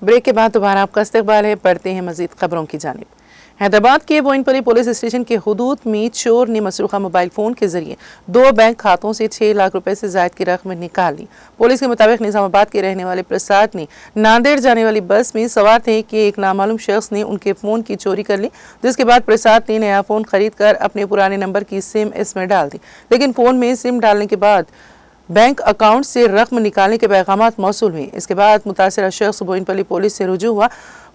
Break के बाद दोबारा आपका इस्तकबाल है। पढ़ते हैं मजीद खबरों की जानिब। हैदराबाद के बोइनपल्ली पुलिस स्टेशन के हुदूद में चोर ने मसरूखा मोबाइल फोन के जरिए 2 बैंक खातों से 6 लाख रुपए से ज्यादा की रकम निकाल ली। पुलिस के मुताबिक निजामाबाद के रहने वाले प्रसाद ने नांदेड़ जाने वाली बस में सवार थे कि एक नामालूम शख्स ने उनके फोन की चोरी कर ली, जिसके बाद प्रसाद ने नया फोन खरीद कर अपने पुराने नंबर की सिम इसमें डाल दी। लेकिन फोन में सिम डालने के बाद बैंक अकाउंट से रकम निकालने के पैगामात मौसूल हुए। इसके बाद मुतासिरा शख्स बोइनपल्ली पुलिस से रुजू हुआ।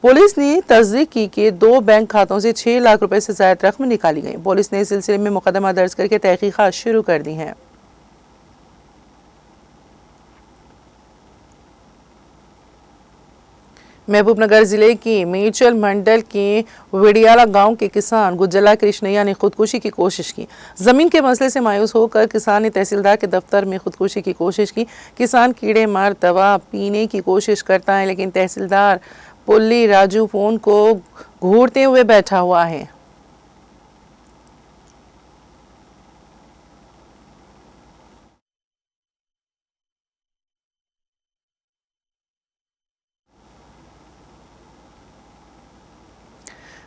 पुलिस ने तस्दीक की कि 2 बैंक खातों से 6 लाख रुपए से ज्यादा रकम निकाली गई। पुलिस ने इस सिलसिले में मुकदमा दर्ज करके तहकीकात शुरू कर दी हैं। महबूबनगर जिले के मेचल मंडल के वेडियाला गांव के किसान गुज्जला कृष्णैया ने खुदकुशी की कोशिश की। जमीन के मसले से मायूस होकर किसान ने तहसीलदार के दफ्तर में खुदकुशी की कोशिश की। किसान कीड़े मार दवा पीने की कोशिश करता है, लेकिन तहसीलदार पुल्ली राजू फोन को घूरते हुए बैठा हुआ है।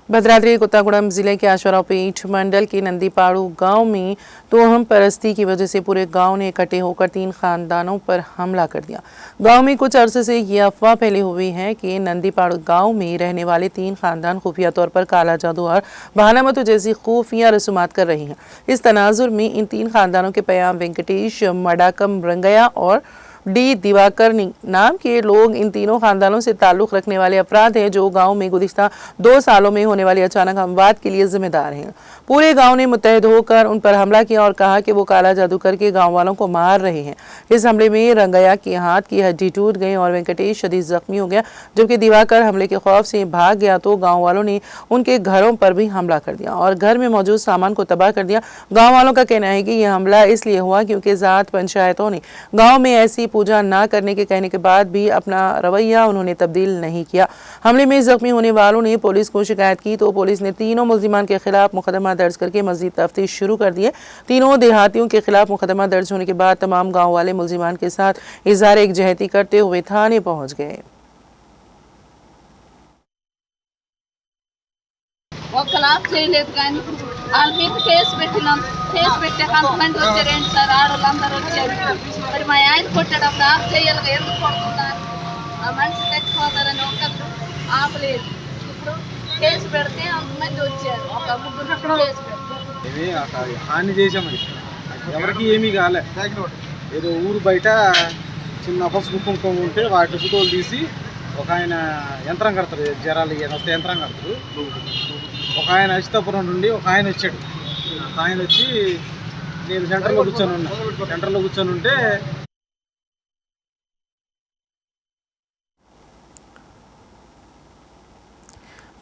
भद्राद्री कोत्तागुड़म जिले के आश्वरावपेट मंडल के नंदीपाड़ू गांव में तोहम परस्ती की वजह से पूरे गांव ने इकट्ठे होकर 3 खानदानों पर हमला कर दिया। गांव में कुछ अरसे से ये अफवाह फैली हुई है कि नंदीपाड़ू गांव में रहने वाले 3 खानदान खुफिया तौर पर काला जादू और बहानामतों जैसी खुफिया रसूमात कर रही हैं। इस तनाजुर में इन 3 खानदानों के पयाम वेंकटेश, मडाकम रंगया और डी दिवाकर नाम के लोग इन तीनों खानदानों से ताल्लुक रखने वाले अफराद हैं, जो गांव में गुज़िश्ता 2 सालों में होने वाली अचानक अमवात के लिए जिम्मेदार हैं। पूरे गांव ने मुत्तहद होकर उन पर हमला किया और कहा कि वो काला जादू करके गांव वालों को मार रहे हैं। इस हमले में रंगया के हाथ की हड्डी टूट गई और वेंकटेश शदीद जख्मी हो गया, जबकि दिवाकर हमले के खौफ से भाग गया तो गाँव वालों ने उनके घरों पर भी हमला कर दिया और घर में मौजूद सामान को तबाह कर दिया। गाँव वालों का कहना है कि यह हमला इसलिए हुआ क्योंकि ज़ात पंचायतों ने गाँव में ऐसी पूजा ना करने के कहने के बाद भी अपना रवैया उन्होंने तब्दील नहीं किया। हमले में जख्मी होने वालों ने पुलिस को शिकायत की तो पुलिस ने तीनों मुल्जिमान के खिलाफ मुकदमा दर्ज करके मजीद तफ्तीश शुरू कर दी है। तीनों देहातियों के खिलाफ मुकदमा दर्ज होने के बाद तमाम गाँव वाले मुल्जिमान के साथ इज़हार एकजहती करते हुए थाने पहुंच गए। కేసు పెట్టే కొంతమంది వచ్చారేంటి సార్, ఆడవాళ్ళందరూ వచ్చారు. మరి మా ఆయన కొట్టాడప్పుడు ఆఫ్ చేయాలి, ఎందుకు కొడుతున్నారు? ఆ మనిషి చచ్చిపోతారని ఒక్కరు ఆపలేదు. ఇప్పుడు కేసు పెడితే అంతమంది వచ్చారు, ఒక 3 కేసు పెడతారు. హాని చేసామని ఎవరికి ఏమీ కాలే. ఏదో ఊరు బయట చిన్న పసుపు కుంకుమ ఉంటే వాటి ఫోటోలు తీసి ఒక ఆయన యంత్రం కడతారు, జ్వరాలు వస్తే యంత్రం కడతారు. ఒక ఆయన అచితాపురం నుండి ఒక ఆయన వచ్చాడు. ఆయన వచ్చి నేను సెంటర్లో కూర్చొని ఉంటే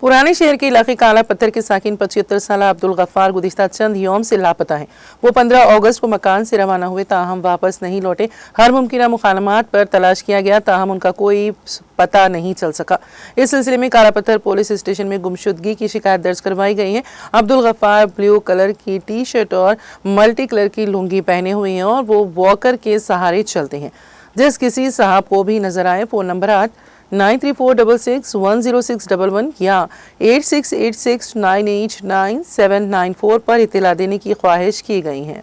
पुराने शहर के इलाके काला पत्थर के साकिन 75 साल अब्दुल गफ्फार गुज़िश्ता चंद यौम से लापता हैं। वो 15 अगस्त को मकान से रवाना हुए, ताहम वापस नहीं लौटे। हर मुमकिन मुकालमात पर तलाश किया गया, ताहम उनका कोई पता नहीं चल सका। इस सिलसिले में काला पत्थर पुलिस स्टेशन में गुमशुदगी की शिकायत दर्ज करवाई गई है। अब्दुल गफ्फार ब्लू कलर की टी शर्ट और मल्टी कलर की लुंगी पहने हुए हैं और वो वॉकर के सहारे चलते हैं। जिस किसी साहब को भी नजर आए फ़ोन नंबर 9346610611 या 8686989794 पर इत्तला देने की ख्वाहिश की गई है।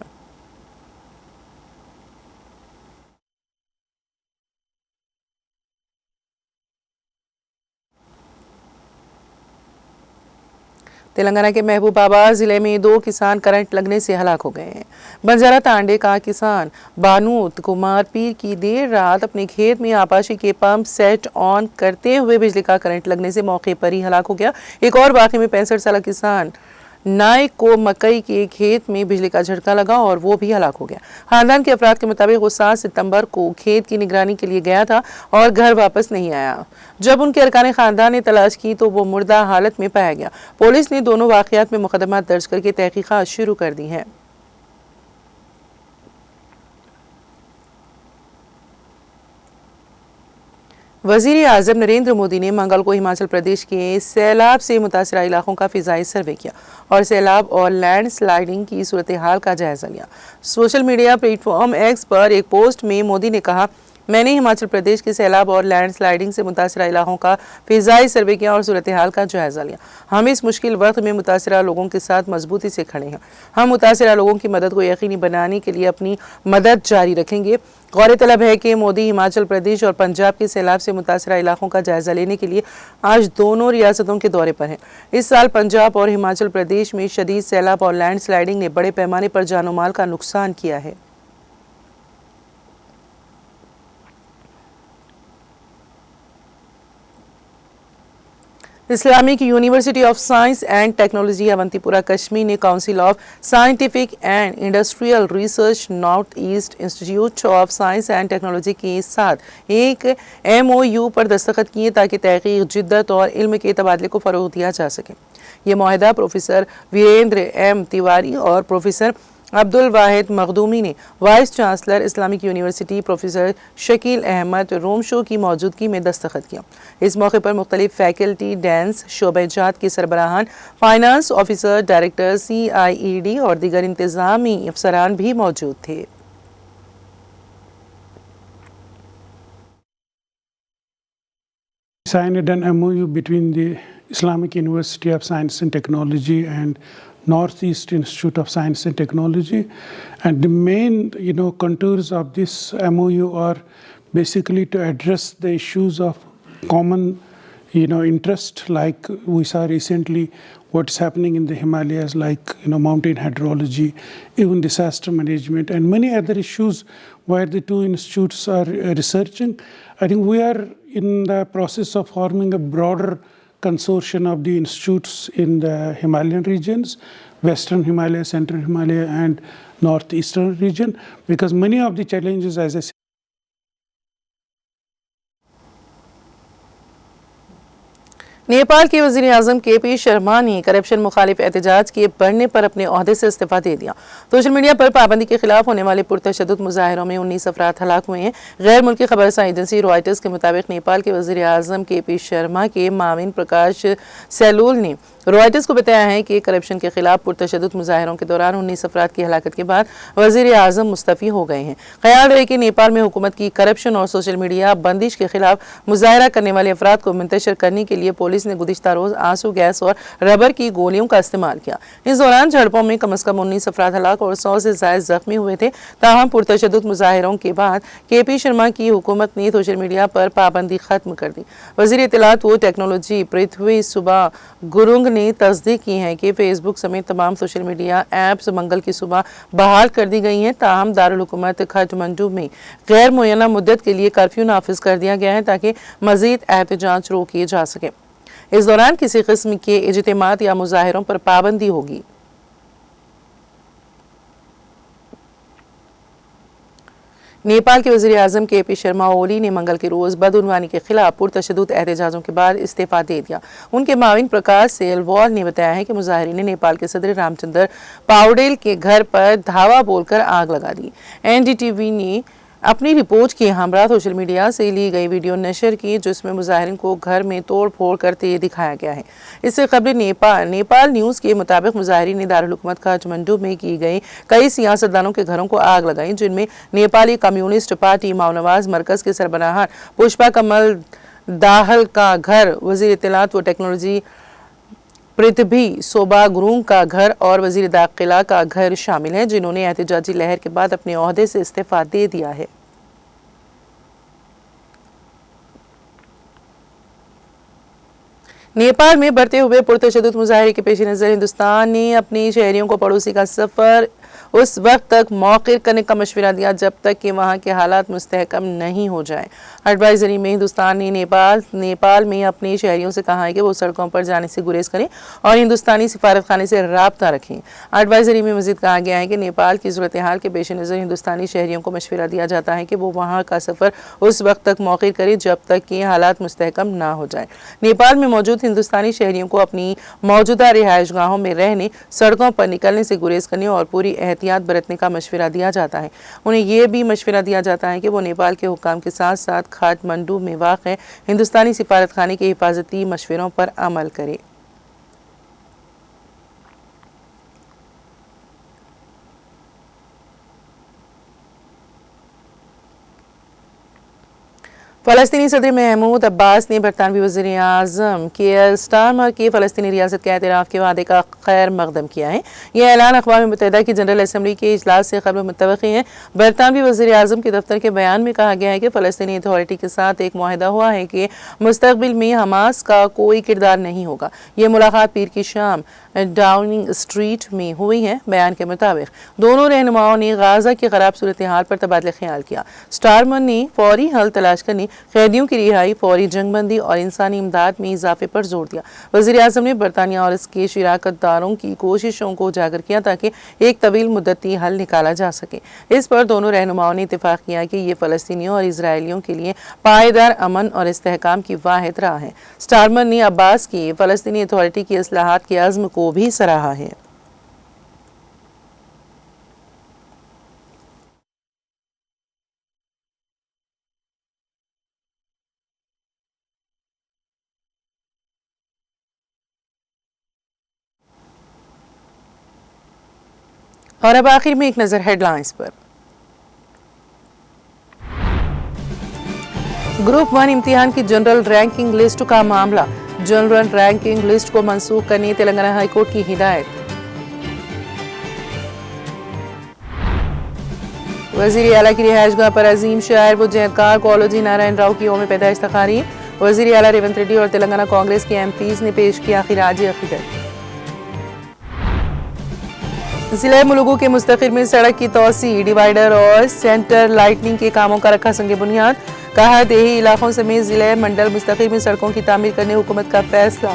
तेलंगाना के महबूबाबाद जिले में 2 किसान करंट लगने से हलाक हो गए हैं। बंजारा तांडे का किसान बानूत कुमार पीर की देर रात अपने खेत में आपाशी के पंप सेट ऑन करते हुए बिजली का करंट लगने से मौके पर ही हलाक हो गया। एक और वाकये में 65 साल किसान नायक को मकई के खेत में बिजली का झटका लगा और वो भी हलाक हो गया। खानदान के अफराद के मुताबिक वो 7 सितंबर को खेत की निगरानी के लिए गया था और घर वापस नहीं आया। जब उनके अरकान खानदान ने तलाश की तो वो मुर्दा हालत में पाया गया। पुलिस ने दोनों वाकयात में मुकदमा दर्ज करके तहकीकात शुरू कर दी है। वज़ीर आज़म नरेंद्र मोदी ने मंगल को हिमाचल प्रदेश के सैलाब से मुतासरा इलाकों का फ़िज़ाई सर्वे किया और सैलाब और लैंड स्लाइडिंग की सूरत हाल का जायज़ा लिया। सोशल मीडिया प्लेटफॉर्म एक्स पर एक पोस्ट में मोदी ने कहा, मैंने हिमाचल प्रदेश के सैलाब और लैंड स्लाइडिंग से मुतासरा इलाकों का फ़िज़ाई सर्वे किया और सूरत हाल का जायज़ा लिया। हम इस मुश्किल वक्त में मुतासरा लोगों के साथ मजबूती से खड़े हैं। हम मुतासरा लोगों की मदद को यकीनी बनाने के लिए अपनी मदद जारी रखेंगे। गौरतलब है कि मोदी हिमाचल प्रदेश और पंजाब के सैलाब से मुतासरा इलाकों का जायजा लेने के लिए आज दोनों रियासतों के दौरे पर हैं। इस साल पंजाब और हिमाचल प्रदेश में शदीद सैलाब और लैंड स्लाइडिंग ने बड़े पैमाने पर जानो माल का नुकसान किया है। Islamic university of science and technology Awantipora Kashmir ने council of scientific and industrial research north east institute of science and technology के साथ एक MOU पर दस्तखत किए ताकि तहकीक, जिद्दत और इल्म के तबादले को फ़रोग़ दिया जा सके। ये माहिदा प्रोफेसर वीरेंद्र M तिवारी और प्रोफेसर अब्दुल वाहिद मखदूमी ने vice chancellor Islamic university professor Shakeel Ahmad Romshoo की मौजूदगी में दस्तखत किया। इस मौके पर मुख्तलिफ फैकल्टी, डेंस, शोबेजात के सरबराहान, फाइनेंस ऑफिसर, डायरेक्टर, CIED और दीगर इंतजामी अफसरान भी मौजूद थे। Signed an MOU between the Islamic University of Science and Technology and Northeast Institute of Science and Technology, and the main contours of this MOU are basically to address the issues of common interest, like we saw recently what's happening in the Himalayas, like mountain hydrology, even disaster management, and many other issues where the two institutes are researching. I think we are in the process of forming a broader consortium of the institutes in the Himalayan regions, Western Himalaya, Central Himalaya, and Northeastern region, because many of the challenges, as I said, Nepal के वज़ीर आज़म KP Sharma ने corruption मुखालिफ एहतजाज के बढ़ने पर अपने ओहदे से इस्तीफा दे दिया। सोशल मीडिया पर पाबंदी के खिलाफ होने वाले पुरतशद्दुद मुजाहिरों में 19 अफराद हलाक हुए हैं। गैर मुल्की खबरसां एजेंसी रॉयटर्स के मुताबिक नेपाल के वज़ीर आज़म KP शर्मा के माविन प्रकाश सैलूल ने रॉयटर्स को बताया है कि करप्शन के खिलाफ पुरतशद्दुद मुजाहिरों के दौरान 19 अफराद की हलाकत के बाद वज़ीर आज़म मुस्तफ़ी हो गए हैं। ख्याल रहे कि नेपाल में हुकूमत की करप्शन और सोशल मीडिया बंदिश के खिलाफ मुजाहरा करने वाले अफराद को मुंतशिर करने के लिए पुलिस ने गुज़िश्ता रोज़ आंसू गैस और रबर की गोलियों का इस्तेमाल किया। इस दौरान झड़पों में कम से कम 19 अफराद हलाक और 100 से ज़ायद जख्मी हुए थे। ताहम पुरतशद्दुद मुजाहिरों के बाद KP शर्मा की हुकूमत ने सोशल मीडिया पर पाबंदी खत्म कर दी। वज़ीर इत्तलात व टेक्नोलॉजी पृथ्वी सुबह गुरुंग ने तस्दीक की है कि फेसबुक समेत तमाम सोशल मीडिया ऐप्स मंगल की सुबह बहाल कर दी गई हैं। ताहम दारुल हुकूमत काठमांडू में गैर मुय्यना मुद्दत के लिए कर्फ्यू नाफिज कर दिया गया है ताकि मजीद एहतजाज रोके जा सके। इस दौरान किसी किस्म के इज्तिमात या मुजाहिरों पर पाबंदी होगी। नेपाल के वज़ीर आज़म KP शर्मा ओली ने मंगल के रोज़ बदउनवानी के खिलाफ पुरतशद्दुद एहतजाजों के बाद इस्तीफा दे दिया। उनके माविन प्रकाश सेलवाल ने बताया है कि मुजाहिरीन ने नेपाल के सदर रामचंद्र पाउडेल के घर पर धावा बोलकर आग लगा दी। NDTV ने अपनी रिपोर्ट के हमरा सोशल मीडिया से ली गई वीडियो नशर की, जिसमें मुजाहिरीन को घर में तोड़ फोड़ करते दिखाया गया है। इससे खबर नेपाल न्यूज़ के मुताबिक मुजाहिरीन ने दारुल हुकूमत काठमांडू में की गई कई सियासतदानों के घरों को आग लगाई, जिनमें नेपाली कम्युनिस्ट पार्टी माओनवाज मरकज़ के सरबराह पुष्पा कमल दाहल का घर, वज़ीर इत्तलात व टेक्नोलॉजी पृथ्वी सोबा गुरुंग का घर और वज़ीर दाखिला का घर शामिल हैं, जिन्होंने एहतजाजी लहर के बाद अपने ओहदे से इस्तीफा दे दिया है। नेपाल में बढ़ते हुए पुरतशद्दुद मुजाहरे के पेश नज़र हिंदुस्तान ने अपने शहरियों को पड़ोसी का सफ़र उस वक्त तक मौखिर करने का मशवरा दिया जब तक कि वहाँ के हालात मुस्तहकम नहीं हो जाए। एडवाइजरी में हिंदुस्तान ने नेपाल में अपने शहरियों से कहा है कि वो सड़कों पर जाने से गुरेज करें और हिंदुस्तानी सिफारतखाने से राब्ता रखें। एडवाइजरी में मज़ीद कहा गया है कि नेपाल की सूरत हाल के पेश नज़र हिंदुस्तानी शहरियों को मशवरा दिया जाता है कि वो वहाँ का सफ़र उस वक्त तक मौखिर करें जब तक कि हालात मुस्तहकम ना हो जाए। नेपाल में मौजूद हिंदुस्तानी शहरियों को अपनी मौजूदा रिहाइश गाहों में रहने, सड़कों पर निकलने से गुरेज करने और पूरी एहतियात बरतने का मशवरा दिया जाता है। उन्हें यह भी मशवरा दिया जाता है कि वो नेपाल के हुक्काम के साथ साथ काठमांडू में वाक़ हिंदुस्तानी सिफारत खाने के हिफाजती मशवरों पर अमल करें। फ़लस्तीनी सदर महमूद अब्बास ने बरतानवी वज़ीर आज़म कीयर स्टारमर की फ़लस्तीनी रियासत के एतराफ़ के वादे का खैर मकदम किया है। यह ऐलान अक़वाम मुत्तहिदा की जनरल असम्बली के इजलास से कबल मुत्तवक़्क़ी है। बरतानवी वज़ीर आज़म के दफ्तर के बयान में कहा गया है कि फ़लस्तीनी अथॉरिटी के साथ एक मुआहिदा हुआ है कि मुस्तक़बिल में हमास का कोई किरदार नहीं होगा। ये मुलाकात पीर की शाम डाउनिंग स्ट्रीट में हुई है। बयान के मुताबिक दोनों रहनुमाओं ने गाज़ा की ख़राब सूरत हाल पर तबादला ख्याल किया। स्टारमर ने फौरी हल तलाश करने, कैदियों की रिहाई, फौरी जंगबंदी और इंसानी इमदाद में इजाफे पर जोर दिया। वज़ीर आज़म ने बरतानिया और इसके शिराकतदारों की कोशिशों को उजागर किया ताकि एक तवील मुद्दती हल निकाला जा सके। इस पर दोनों रहनुमाओं ने इत्तेफाक किया कि ये फ़लस्तीनियों और इसराइलियों के लिए पायदार अमन और इस्तेहकाम की वाहिद राह है। स्टारमर ने अब्बास की फ़लस्तीनी अथॉरिटी की इस्लाहात के अज़्म को भी सराहा है। और अब आखिर में एक नजर हेडलाइंस पर। ग्रुप 1 इम्तिहान की जनरल रैंकिंग लिस्ट का मामला, जनरल रैंकिंग लिस्ट को मंसूख करने तेलंगाना हाईकोर्ट की हिदायत। वजीर आला की रिहाइशगाह पर अजीम शायर व जहदकार कॉलोजी नारायण राव की यौम पैदाइश तकारीब। वजीर आला रेवंत रेड्डी और तेलंगाना कांग्रेस के एमपीज ने पेश किया खिराज अकीदत। जिले मुलुगु के मुस्तकिर में सड़क की तोसी, डिवाइडर और सेंटर लाइटनिंग के कामों का रखा संगे बुनियाद। कहा देही इलाकों समेत जिले मंडल मुस्तकिर में सड़कों की तामीर करने हुकूमत का फैसला।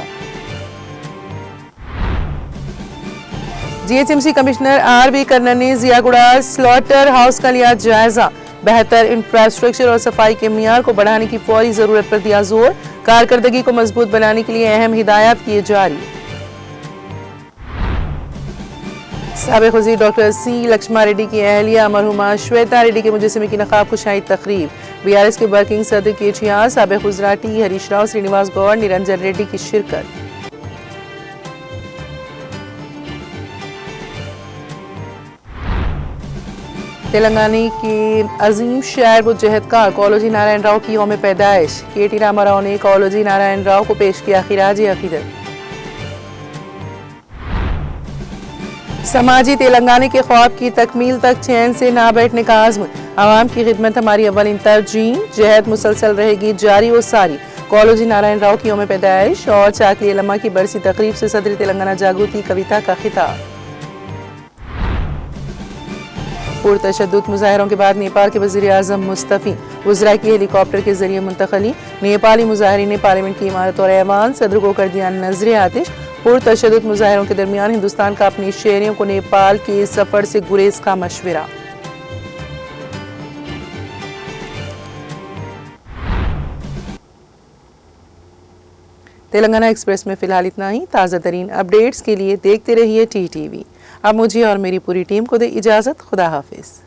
GHMC commissioner RB. कर्नल ने जियागुड़ा स्लॉटर हाउस का लिया जायजा। बेहतर इंफ्रास्ट्रक्चर और सफाई के मियार को बढ़ाने की फौरी जरूरत पर दिया जोर। कारकर्दगी को मजबूत बनाने के लिए अहम हिदायत किए जारी। साबिक वज़ीर डॉक्टर सी लक्ष्मा रेड्डी की अहलिया मरहुमा श्वेता रेड्डी के मुजस्समे की नकाब कुशाई तकरीब। बीआरएस के वर्किंग सदर केटीआर साबिक वज़रा टी हरीश राव, श्रीनिवास गौड़, निरंजन रेड्डी की शिरकत। तेलंगाना के अजीम शायर व जहदकार कॉलोजी नारायण राव की यौम पैदाइश। केटी रामाराव ने कॉलोजी नारायण राव को पेश किया खिराज अकीदत। समाजी तेलंगाना के ख्वाब की तकमील तक चैन से ना बैठने का आज़्म। आवाम की खिदमत हमारी अव्वलिन तरजीह, जहद मुसलसल रहेगी जारी और सारी। कॉलोजी नारायण राव की यौम पैदाइश और चाकली लम्मा की बरसी तकरीब से सदर तेलंगाना जागृति कविता का खिताब। पुरतशद्दुद मुजाहरों के बाद नेपाल के वज़ीर आज़म मुस्तफ़ी, वज़रा की हेलीकॉप्टर के जरिए मुंतकली। नेपाली मुजाहरीन ने पार्लियामेंट की इमारत और ऐवान सदर को कर दिया नजर आतिश। पुरतशद्दुद मुजाहरों के दरमियान हिंदुस्तान का अपने शहरियों को नेपाल के सफर से गुरेज का मशवरा। तेलंगाना एक्सप्रेस में फिलहाल इतना ही। ताज़ा तरीन अपडेट्स के लिए देखते रहिए टीटीवी। अब मुझे और मेरी पूरी टीम को दे इजाज़त। खुदा हाफिज़।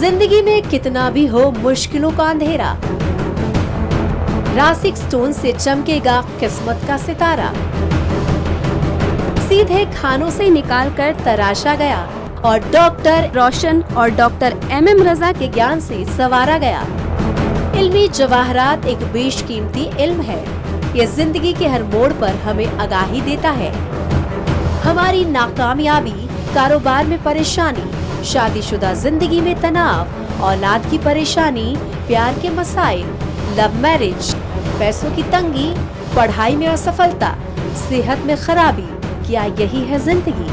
जिंदगी में कितना भी हो मुश्किलों का अंधेरा, रासिक स्टोन से चमकेगा किस्मत का सितारा। सीधे खानों से निकालकर तराशा गया और डॉक्टर रोशन और डॉक्टर एम.एम. रजा के ज्ञान से संवारा गया। इल्मी जवाहरात एक बेशकीमती इल्म है। ये जिंदगी के हर मोड़ पर हमें आगाही देता है। हमारी नाकामयाबी, कारोबार में परेशानी, शादीशुदा जिंदगी में तनाव, औलाद की परेशानी, प्यार के मसाइल, लव मैरिज, पैसों की तंगी, पढ़ाई में असफलता, सेहत में खराबी, क्या यही है जिंदगी?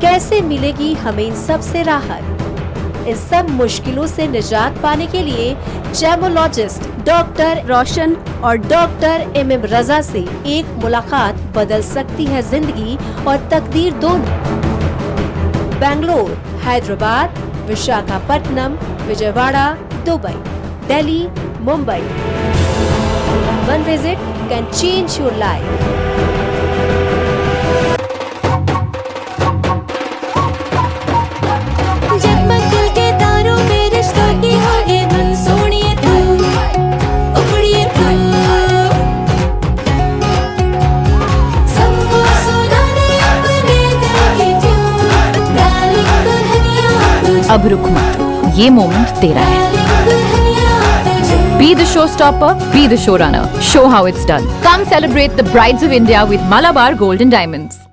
कैसे मिलेगी हमें इन सब से राहत? इन सब मुश्किलों से निजात पाने के लिए जेमोलॉजिस्ट डॉक्टर रोशन और डॉक्टर एमएम रजा से एक मुलाकात बदल सकती है जिंदगी और तकदीर दोनों। Bangalore, Hyderabad, Visakhapatnam, Vijayawada, Dubai, Delhi, Mumbai. One visit can change your life. जगमग दिल के तारों में रिश्तों की होगी धुन, सोनिए तू, उखड़िए तू, सबको सुनाने अपने दिल की ट्यून, डार्लिंग दुल्हनिया तुझे, अब रुक मत, ये मोमेंट तेरा है। डार्लिंग दुल्हनिया तुझे। Be the showstopper, be the showrunner. Show how it's done. Come celebrate the Brides of India with Malabar Gold and Diamonds.